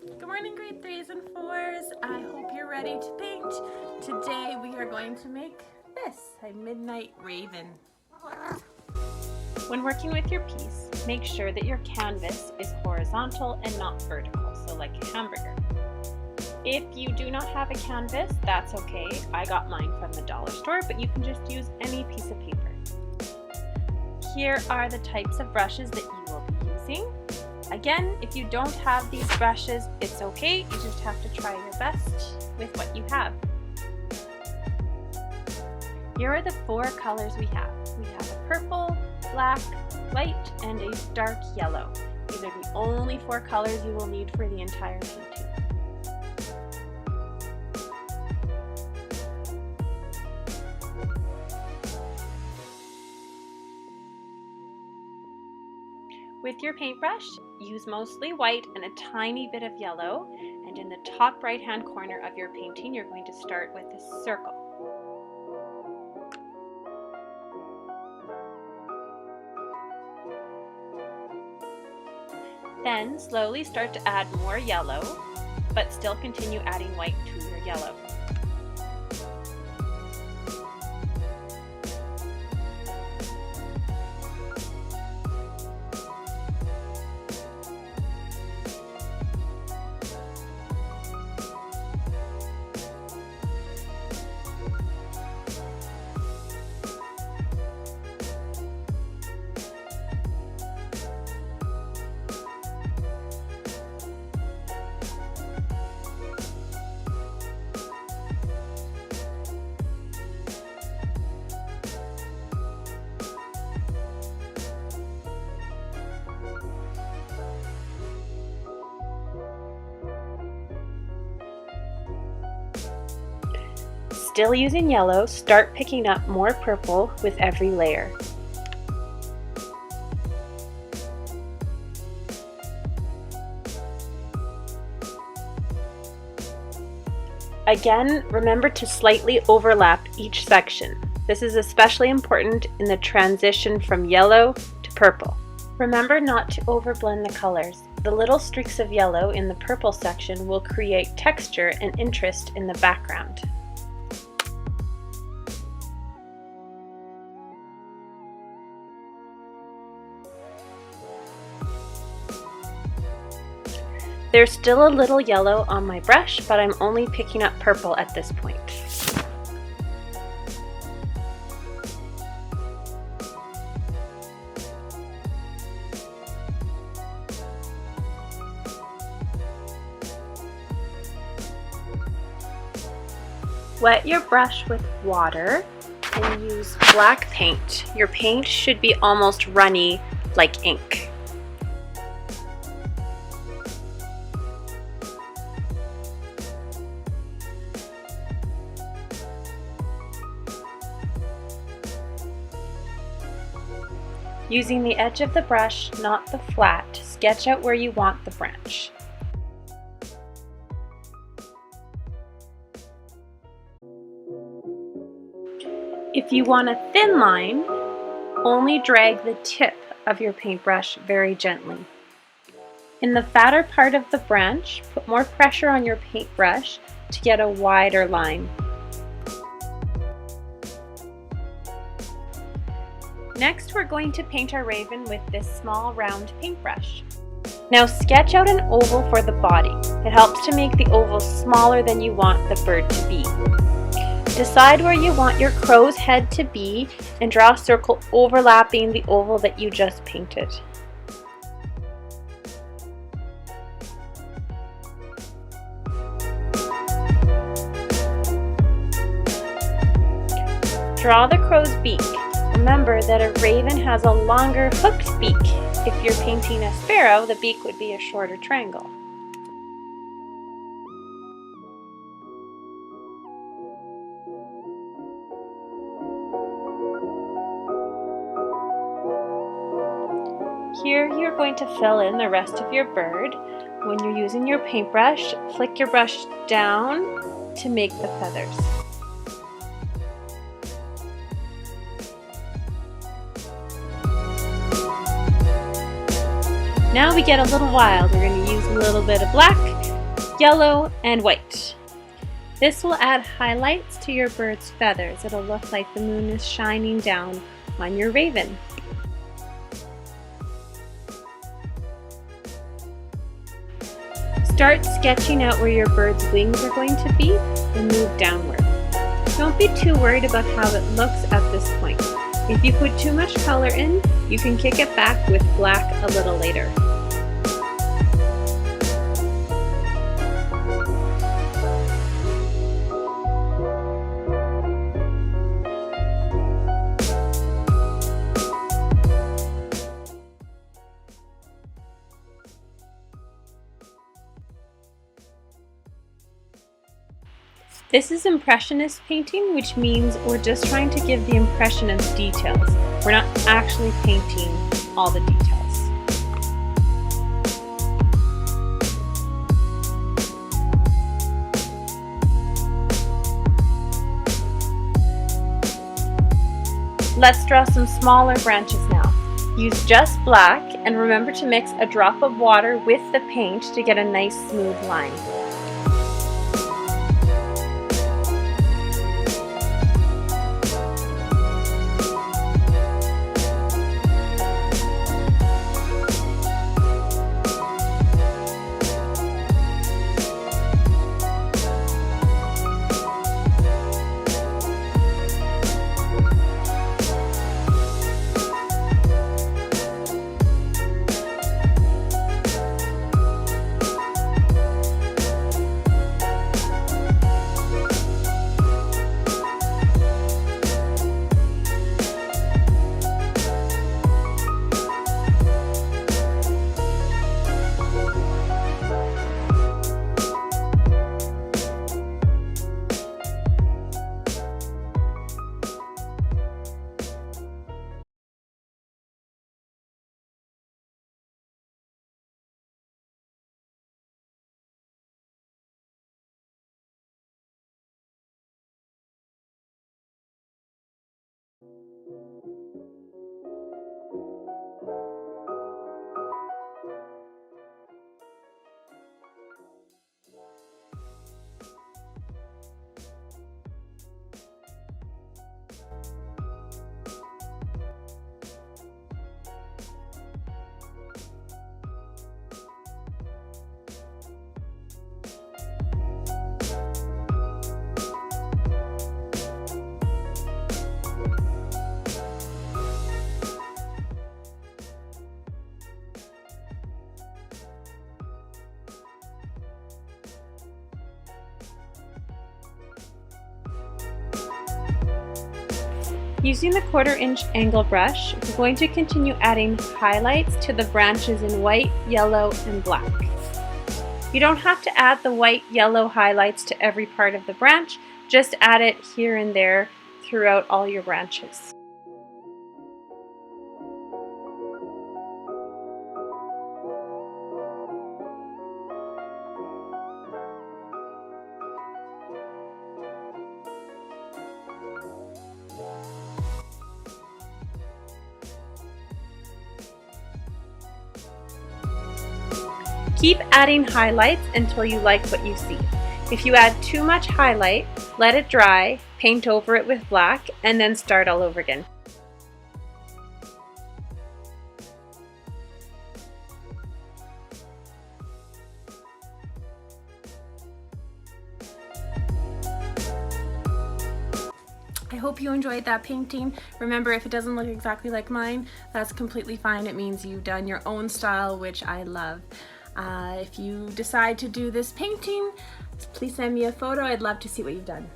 Good morning, grade 3s and 4s. I hope you're ready to paint. Today we are going to make this, a midnight raven. When working with your piece, make sure that your canvas is horizontal and not vertical, so like a hamburger. If you do not have a canvas, that's okay. I got mine from the dollar store, but you can just use any piece of paper. Here are the types of brushes that you will be using. Again, if you don't have these brushes, it's okay. You just have to try your best with what you have. Here are the 4 colors we have. We have a purple, black, white, and a dark yellow. These are the only 4 colors you will need for the entire painting. With your paintbrush, use mostly white and a tiny bit of yellow, and in the top right-hand corner of your painting, you're going to start with a circle. Then slowly start to add more yellow, but still continue adding white to your yellow. Still using yellow, start picking up more purple with every layer. Again, remember to slightly overlap each section. This is especially important in the transition from yellow to purple. Remember not to overblend the colors. The little streaks of yellow in the purple section will create texture and interest in the background. There's still a little yellow on my brush, but I'm only picking up purple at this point. Wet your brush with water and use black paint. Your paint should be almost runny like ink. Using the edge of the brush, not the flat, sketch out where you want the branch. If you want a thin line, only drag the tip of your paintbrush very gently. In the fatter part of the branch, put more pressure on your paintbrush to get a wider line. Next, we're going to paint our raven with this small round paintbrush. Now sketch out an oval for the body. It helps to make the oval smaller than you want the bird to be. Decide where you want your crow's head to be and draw a circle overlapping the oval that you just painted. Draw the crow's beak. Remember that a raven has a longer hooked beak. If you're painting a sparrow, the beak would be a shorter triangle. Here you're going to fill in the rest of your bird. When you're using your paintbrush, flick your brush down to make the feathers. Now we get a little wild. We're going to use a little bit of black yellow, and white. This will add highlights to your bird's feathers. It'll look like the moon is shining down on your raven. Start sketching out where your bird's wings are going to be and move downward. Don't be too worried about how it looks at this point. If you put too much color in, you can kick it back with black a little later. This is Impressionist painting, which means we're just trying to give the impression of details. We're not actually painting all the details. Let's draw some smaller branches now. Use just black and remember to mix a drop of water with the paint to get a nice smooth line. Using the 1/4 inch angle brush, we're going to continue adding highlights to the branches in white, yellow, and black. You don't have to add the white, yellow highlights to every part of the branch, just add it here and there throughout all your branches. Keep adding highlights until you like what you see. If you add too much highlight, let it dry, paint over it with black, and then start all over again. I hope you enjoyed that painting. Remember, if it doesn't look exactly like mine, that's completely fine. It means you've done your own style, which I love. If you decide to do this painting, please send me a photo. I'd love to see what you've done.